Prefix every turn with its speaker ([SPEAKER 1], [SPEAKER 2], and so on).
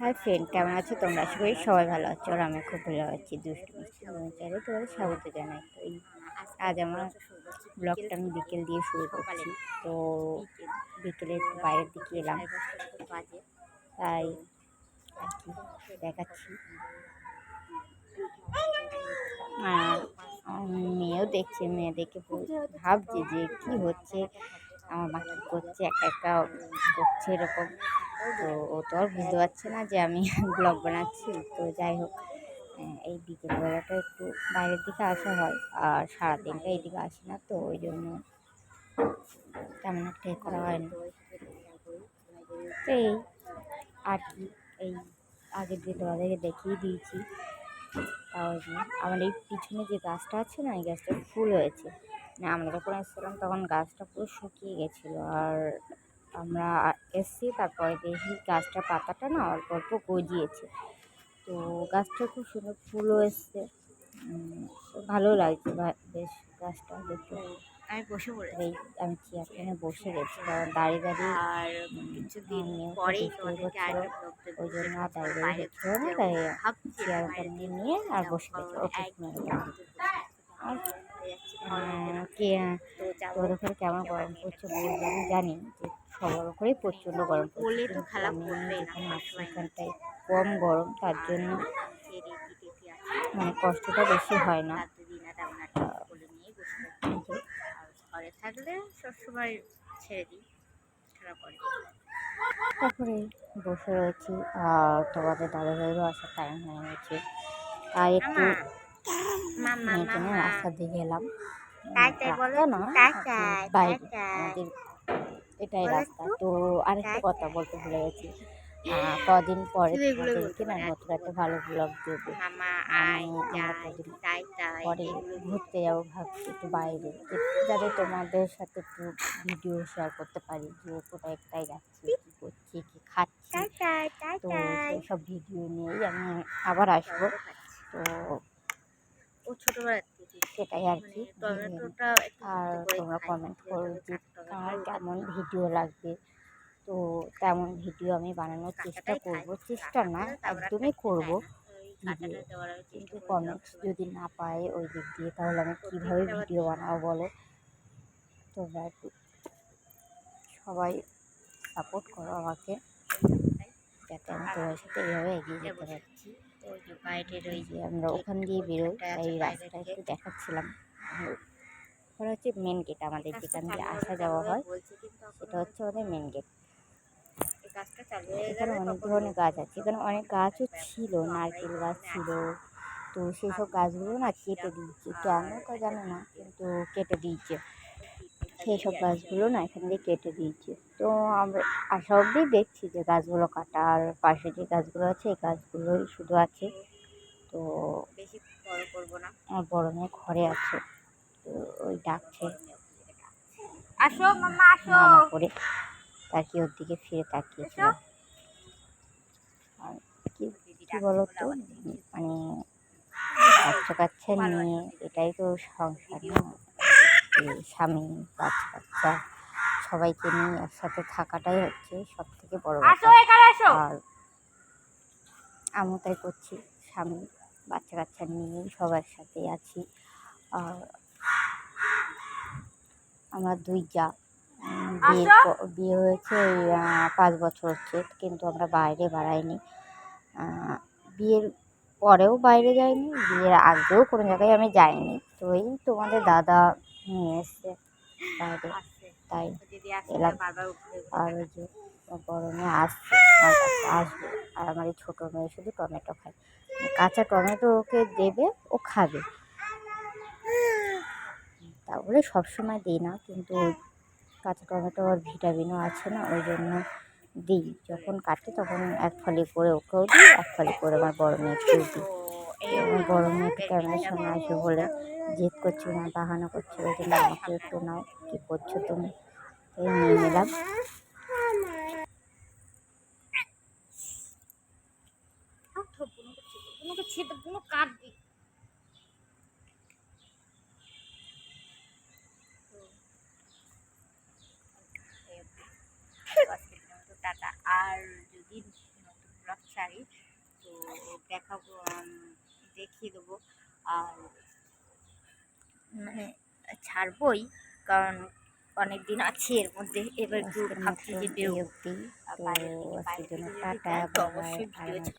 [SPEAKER 1] Hi friend, কেমন আছো তোমরা? আশা করি সবাই ভালো আছো। আর আমি খুব ভালো আছি। দুষ্টু মিষ্টি চাইলে তোমাদের স্বাগত জানাই। তো আজ আমার ব্লগটা আমি বিকেল দিয়ে শুরু করছি। তো বিকেলে একটু বাইরের দিকে এলাম, তাই আর কি দেখাচ্ছি। আর মেয়েও দেখছে, মেয়ে দেখে ভাবছে যে কি হচ্ছে, আমার মা কী করছে, একা একা করছে এরকম। তো ও তো আর বুঝতে পারছে না যে আমি ব্লগ বানাচ্ছি। তো যাই হোক, এই বিকেলবেলাটা একটু বাইরের দিকে আসা হয়, আর সারাদিনটা এইদিকে আসি না, তো ওই জন্য তেমন একটা করা হয় না। তো এই আর কি, এই আগের দিন তোমাদেরকে দেখিয়ে দিয়েছি। তাও আমার এই পিছনে যে গাছটা আছে না, এই গাছটা ফুল হয়েছে। আমরা যখন এসেছিলাম তখন গাছটা পুরো শুকিয়ে গেছিলো, আর আমরা এসছি তারপরে দেখি গাছটার পাতাটা না অল্প অল্প গজিয়েছে। তো গাছটা খুব সুন্দর ফুলও এসছে, ভালো লাগছে বেশ গাছটা দেখতে।
[SPEAKER 2] আমি বসে পড়েছি।
[SPEAKER 1] আমি চেয়ারখানে বসে গেছি, কারণ দাঁড়িয়ে দাঁড়িয়ে
[SPEAKER 2] আর কিছুদিন পরেই তোমাদেরকে আরেকটা ব্লগ দেবো,
[SPEAKER 1] ওই জন্য আর
[SPEAKER 2] যেটা
[SPEAKER 1] দাঁড়িয়ে
[SPEAKER 2] বাইরে
[SPEAKER 1] হচ্ছিল না,
[SPEAKER 2] যাবো
[SPEAKER 1] তাই
[SPEAKER 2] ভাবছি।
[SPEAKER 1] চেয়ার ওখানে নিয়ে আর বসে গেছি। ওকে আর তোর ওখানে কেমন গরম পড়ছে বলবো। আমি জানি যে সবার ওপরেই প্রচণ্ড গরম পড়ছে,
[SPEAKER 2] তো
[SPEAKER 1] কিন্তু
[SPEAKER 2] খেলা
[SPEAKER 1] আমি
[SPEAKER 2] করবে
[SPEAKER 1] যেখানে আছি এখানটায় কম গরম, তার জন্য মানে কষ্টটা বেশি হয় না।
[SPEAKER 2] ঘরে থাকলে সবসময় ছেড়ে দিই, খেলা করে।
[SPEAKER 1] তারপরে বসে রয়েছি, আর তোমাদের দাদাভাইয়েরও আসার টাইম হয়ে গেছে, তাই একটু মেয়েকে নিয়ে রাস্তার দিকে এলাম। রাস্তা না, বাইরে আমাদের এটাই রাস্তা। তো আরেকটা কথা বলতে ভুলে গেছি, কদিন পরে তোমাদেরকে না নতুন একটা ভালো ব্লগ দেবো। মানে আমরা কদিন পরে ঘুরতে যাবো ভাবছি, একটু বাইরে, যাতে তোমাদের সাথে একটু ভিডিও শেয়ার করতে পারি যে কোথায় একটাই যাচ্ছি, কী করছি, কী খাচ্ছি। তো সেই সব ভিডিও নিয়েই আমি আবার আসবো। তো সেটাই আর কি। আর তোমরা কমেন্ট করো যে কার কেমন ভিডিও লাগবে, তো তেমন ভিডিও আমি বানানোর চেষ্টা করব। চেষ্টা না, একদমই করব ভিডিও, কিন্তু কমেন্টস যদি না পাই ওই দিক দিয়ে, তাহলে আমি কীভাবে ভিডিও বানাবো বলো। তোমরা একটু সবাই সাপোর্ট করো আমাকে, যাতে আমি তোমার সাথে এইভাবে এগিয়ে যেতে পারছি। যে আমরা ওখান দিয়ে বেরোই, তাই রাস্তাটা একটু দেখাচ্ছিলাম। ওখানে হচ্ছে মেন গেট, আমাদের যেখান দিয়ে আসা যাওয়া হয় সেটা হচ্ছে আমাদের মেন গেট। এখানে অনেক ধরনের গাছ আছে, এখানে অনেক গাছও ছিল, নারকেল গাছ ছিল। তো সেই সব গাছগুলো না কেটে দিয়েছে, কেন তা জানো না, কিন্তু কেটে দিয়েছে। সেই সব গাছগুলো না এখান দিয়ে কেটে দিয়েছে। তো আমরা আসা অবধি দেখছি যে গাছগুলো কাটা, আর পাশে যে গাছগুলো আছে এই গাছগুলোই শুধু আছে। তো
[SPEAKER 2] বেশি বড় করবো না,
[SPEAKER 1] আমার বড় মেয়ে ঘরে আছে, তো ওই ডাকছে
[SPEAKER 2] আসো মামা আসো
[SPEAKER 1] মামা করে, তার কি ওর দিকে ফিরে তাকিয়েছিলাম। আর কি বলতো, মানে বাচ্চা কাচ্চা নিয়ে এটাই তো সংসার না, স্বামী বাচ্চা কাচ্চা সবাইকে নিয়ে একসাথে থাকাটাই হচ্ছে সব থেকে বড় ব্যাপার। আর আমিও তাই করছি, স্বামী বাচ্চা কাচ্চা নিয়েই সবার সাথে আছি। আর আমরা দুই যা, বিয়ে হয়েছে 5 বছর হচ্ছে, কিন্তু আমরা বাইরে বাড়াইনি। বিয়ের পরেও বাইরে যাইনি, বিয়ের আগেও কোনো জায়গায় আমি যাইনি। তো এই তোমাদের দাদা নিয়ে এসছে বাইরে, তাই এলাম। আর ওই যে বড় মেয়ে আসছে, আমার কাছে আসবে। আর আমার এই ছোটো মেয়ে শুধু টমেটো খায়, কাঁচা টমেটো ওকে দেবে ও খাবে, তাহলে সবসময় দিই না, কিন্তু কাঁচা টমেটো আর ভিটামিনও আছে না, ওই জন্য দিই। যখন কাটি তখন এক ফালি করে ওকেও দিই, এক ফালি করে আমার বড় মেয়েকেও দিই। আমার বড় মেয়েকে ক্যামেরার সামনে আসবে বলে জেদ করছি না, বাহানা করছে, ওই জন্য আমাকে একটু নাও, কী করছো তুমি, এই নিয়ে নিলাম।
[SPEAKER 2] টাটা। আর যদি নতুন ব্লগ শাড়ি, তো দেখাবো, দেখিয়ে দেবো। আর মানে ছাড়বই, কারণ অনেক দিন আছে এর মধ্যে। এবার একটু
[SPEAKER 1] আজকের মতো
[SPEAKER 2] ভাবছি যে
[SPEAKER 1] এই
[SPEAKER 2] বেরোবো
[SPEAKER 1] অবধি। তো
[SPEAKER 2] বাইরের দিকে,
[SPEAKER 1] আজকের
[SPEAKER 2] বাইরের
[SPEAKER 1] জন্য
[SPEAKER 2] দিকে যদি
[SPEAKER 1] টাটা,
[SPEAKER 2] যাই তো
[SPEAKER 1] বাই বাই।
[SPEAKER 2] অবশ্যই
[SPEAKER 1] আর
[SPEAKER 2] ভিডিও
[SPEAKER 1] আমার